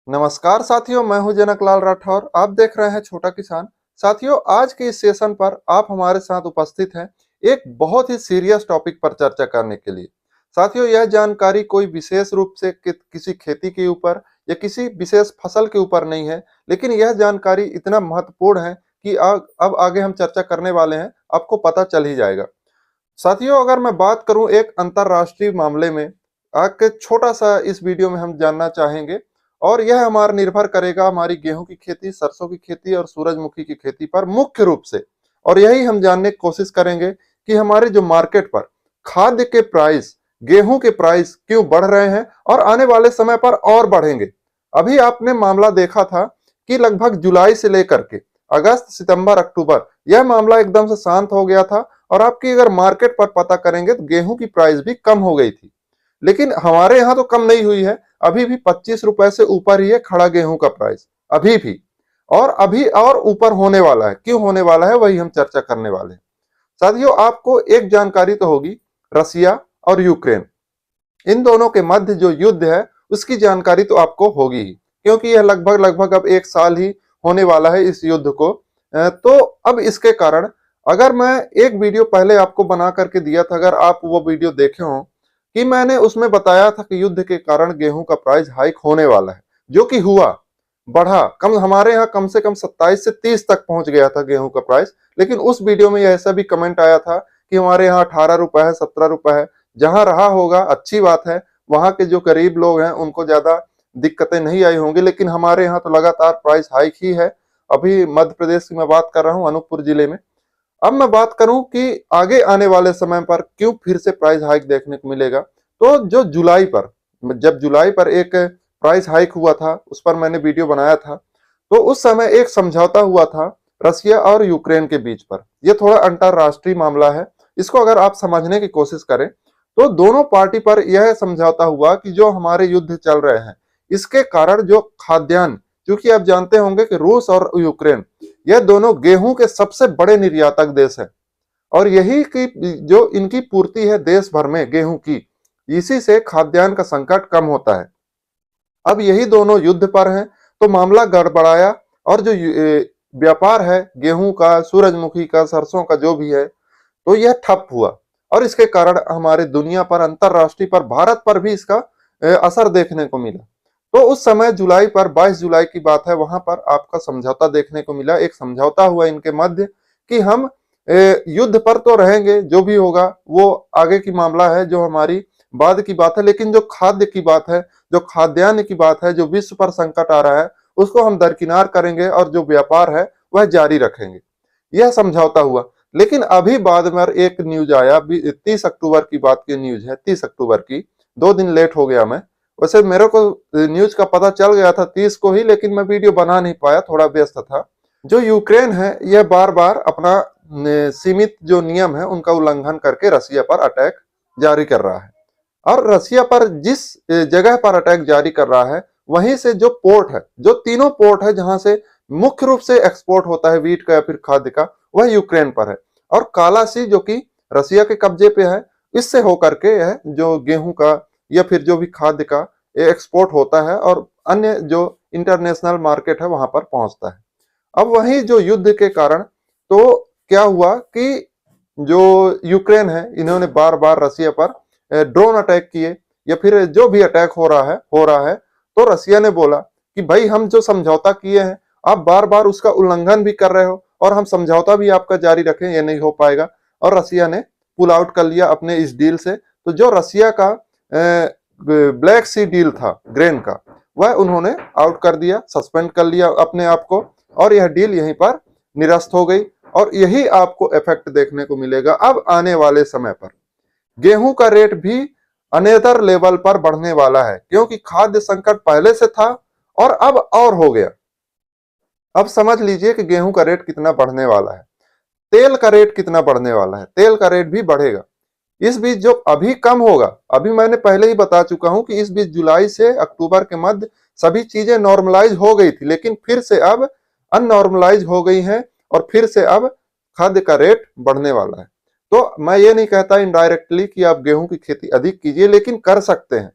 नमस्कार साथियों, मैं हूं जनक लाल राठौर। आप देख रहे हैं छोटा किसान। साथियों, आज के इस सेशन पर आप हमारे साथ उपस्थित हैं एक बहुत ही सीरियस टॉपिक पर चर्चा करने के लिए। साथियों, यह जानकारी कोई विशेष रूप से किसी खेती के ऊपर या किसी विशेष फसल के ऊपर नहीं है, लेकिन यह जानकारी इतना महत्वपूर्ण है कि अब आगे हम चर्चा करने वाले हैं, आपको पता चल ही जाएगा। साथियों, अगर मैं बात करूं एक अंतरराष्ट्रीय मामले में, आज के छोटा सा इस वीडियो में हम जानना चाहेंगे और यह हमारा निर्भर करेगा हमारी गेहूं की खेती, सरसों की खेती और सूरजमुखी की खेती पर मुख्य रूप से। और यही हम जानने की कोशिश करेंगे कि हमारे जो मार्केट पर खाद्य के प्राइस, गेहूं के प्राइस क्यों बढ़ रहे हैं और आने वाले समय पर और बढ़ेंगे। अभी आपने मामला देखा था कि लगभग जुलाई से लेकर के अगस्त, सितंबर, अक्टूबर यह मामला एकदम से शांत हो गया था और आपकी अगर मार्केट पर पता करेंगे तो गेहूं की प्राइस भी कम हो गई थी। लेकिन हमारे यहाँ तो कम नहीं हुई है, अभी भी 25 रुपए से ऊपर ही है खड़ा गेहूं का प्राइस, अभी भी। और अभी और ऊपर होने वाला है, क्यों होने वाला है वही हम चर्चा करने वाले हैं। साथियों, आपको एक जानकारी तो होगी, रसिया और यूक्रेन, इन दोनों के मध्य जो युद्ध है उसकी जानकारी तो आपको होगी ही, क्योंकि यह लगभग लगभग अब एक साल ही होने वाला है इस युद्ध को। तो अब इसके कारण अगर मैं एक वीडियो पहले आपको बना करके दिया था, अगर आप वो वीडियो देखे हो, कि मैंने उसमें बताया था कि युद्ध के कारण गेहूं का प्राइस हाइक होने वाला है, जो कि हुआ, बढ़ा। कम हमारे यहाँ कम से कम 27 से 30 तक पहुंच गया था गेहूं का प्राइस। लेकिन उस वीडियो में ऐसा भी कमेंट आया था कि हमारे यहाँ 18 रुपए है, 17 रुपए है। जहां रहा होगा अच्छी बात है, वहां के जो गरीब लोग हैं उनको ज्यादा दिक्कतें नहीं आई होंगी, लेकिन हमारे यहाँ तो लगातार प्राइस हाइक ही है। अभी मध्य प्रदेश की मैं बात कर रहा हूँ, अनूपपुर जिले में। अब मैं बात करूं कि आगे आने वाले समय पर क्यों फिर से प्राइस हाइक देखने को मिलेगा, तो जो जुलाई पर, जब जुलाई पर एक प्राइस हाइक हुआ था, उस पर मैंने वीडियो बनाया था। तो उस समय एक समझौता हुआ था रसिया और यूक्रेन के बीच पर। यह थोड़ा अंतरराष्ट्रीय मामला है, इसको अगर आप समझने की कोशिश करें तो दोनों पार्टी पर यह समझौता हुआ कि जो हमारे युद्ध चल रहे हैं इसके कारण जो खाद्यान्न, क्योंकि आप जानते होंगे कि रूस और यूक्रेन यह दोनों गेहूं के सबसे बड़े निर्यातक देश हैं और यही की जो इनकी पूर्ति है देश भर में गेहूं की, इसी से खाद्यान्न का संकट कम होता है। अब यही दोनों युद्ध पर हैं, तो मामला गड़बड़ाया और जो व्यापार है गेहूं का, सूरजमुखी का, सरसों का जो भी है, तो यह ठप हुआ। और इसके कारण हमारे दुनिया पर, अंतरराष्ट्रीय पर, भारत पर भी इसका असर देखने को मिला। तो उस समय जुलाई पर, 22 जुलाई की बात है, वहां पर आपका समझौता देखने को मिला। एक समझौता हुआ इनके मध्य कि हम युद्ध पर तो रहेंगे, जो भी होगा वो आगे की मामला है, जो हमारी बाद की बात है। लेकिन जो खाद्य की बात है, जो खाद्यान्न की बात है, जो विश्व पर संकट आ रहा है, उसको हम दरकिनार करेंगे और जो व्यापार है वह जारी रखेंगे। यह समझौता हुआ। लेकिन अभी बाद में एक न्यूज आया, 30 अक्टूबर की बात की न्यूज है, 30 अक्टूबर की, 2 दिन लेट हो गया मैं। वैसे मेरे को न्यूज का पता चल गया था 30 को ही, लेकिन मैं वीडियो बना नहीं पाया, थोड़ा व्यस्त था। जो यूक्रेन है यह बार बार अपना सीमित जो नियम है उनका उल्लंघन करके रसिया पर अटैक जारी कर रहा है। और रसिया पर जिस जगह पर अटैक जारी कर रहा है, वहीं से जो पोर्ट है, जो तीनों पोर्ट है जहां से मुख्य रूप से एक्सपोर्ट होता है वीट का या फिर खाद्य का, वह यूक्रेन पर है। और काला सी जो कि रसिया के कब्जे पे है, इससे होकर के यह जो गेहूं का या फिर जो भी खाद्य का एक्सपोर्ट होता है और अन्य जो इंटरनेशनल मार्केट है वहां पर पहुंचता है। अब वही जो युद्ध के कारण तो क्या हुआ कि जो यूक्रेन है, इन्होंने बार बार रसिया पर ड्रोन अटैक किए या फिर जो भी अटैक हो रहा है। तो रसिया ने बोला कि भाई, हम जो समझौता किए हैं आप बार बार उसका उल्लंघन भी कर रहे हो और हम समझौता भी आपका जारी रखें, ये नहीं हो पाएगा। और रसिया ने पुल आउट कर लिया अपने इस डील से। तो जो रसिया का ब्लैक सी डील था ग्रेन का, वह उन्होंने आउट कर दिया, सस्पेंड कर लिया अपने आप को, और यह डील यहीं पर निरस्त हो गई। और यही आपको इफेक्ट देखने को मिलेगा अब आने वाले समय पर। गेहूं का रेट भी अनेतर लेवल पर बढ़ने वाला है, क्योंकि खाद्य संकट पहले से था और अब और हो गया। अब समझ लीजिए कि गेहूं का रेट कितना बढ़ने वाला है, तेल का रेट कितना बढ़ने वाला है, तेल का रेट भी बढ़ेगा। इस बीच जो अभी कम होगा, अभी मैंने पहले ही बता चुका हूं कि इस बीच जुलाई से अक्टूबर के मध्य सभी चीजें नॉर्मलाइज हो गई थी, लेकिन फिर से अब अननॉर्मलाइज हो गई हैं और फिर से अब खाद्य का रेट बढ़ने वाला है। तो मैं ये नहीं कहता इनडायरेक्टली कि आप गेहूं की खेती अधिक कीजिए, लेकिन कर सकते हैं,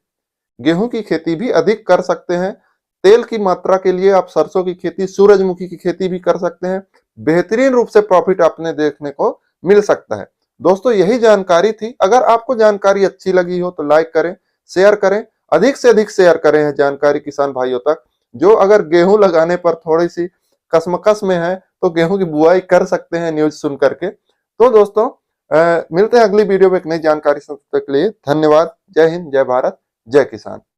गेहूं की खेती भी अधिक कर सकते हैं। तेल की मात्रा के लिए आप सरसों की खेती, सूरजमुखी की खेती भी कर सकते हैं। बेहतरीन रूप से प्रॉफिट आपने देखने को मिल सकता है। दोस्तों यही जानकारी थी। अगर आपको जानकारी अच्छी लगी हो तो लाइक करें, शेयर करें, अधिक से अधिक शेयर करें यह जानकारी किसान भाइयों तक। जो अगर गेहूं लगाने पर थोड़ी सी कसमकस में है तो गेहूं की बुआई कर सकते हैं न्यूज सुन करके। तो दोस्तों मिलते हैं अगली वीडियो में एक नई जानकारी के लिए। धन्यवाद। जय हिंद, जय भारत, जय किसान।